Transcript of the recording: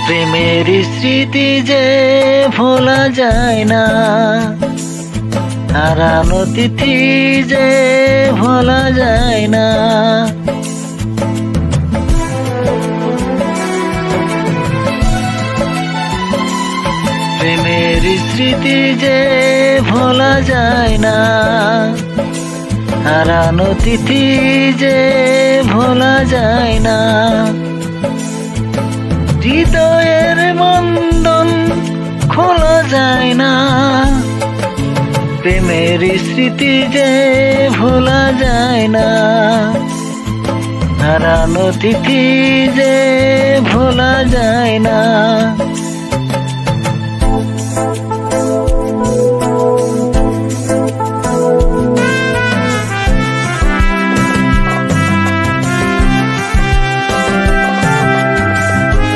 প্রেমের স্মৃতি যে ভোলা যায় না, হারানো তিথি যে ভোলা যায় না। প্রেমের স্মৃতি যে ভোলা যায় না, হারানো তিথি যে ভোলা যায় না। হৃদয়ের বন্ধন খোলা যায় না, প্রেমের স্মৃতি যে ভোলা যায় না, হারানো তিথি যে ভোলা যায় না।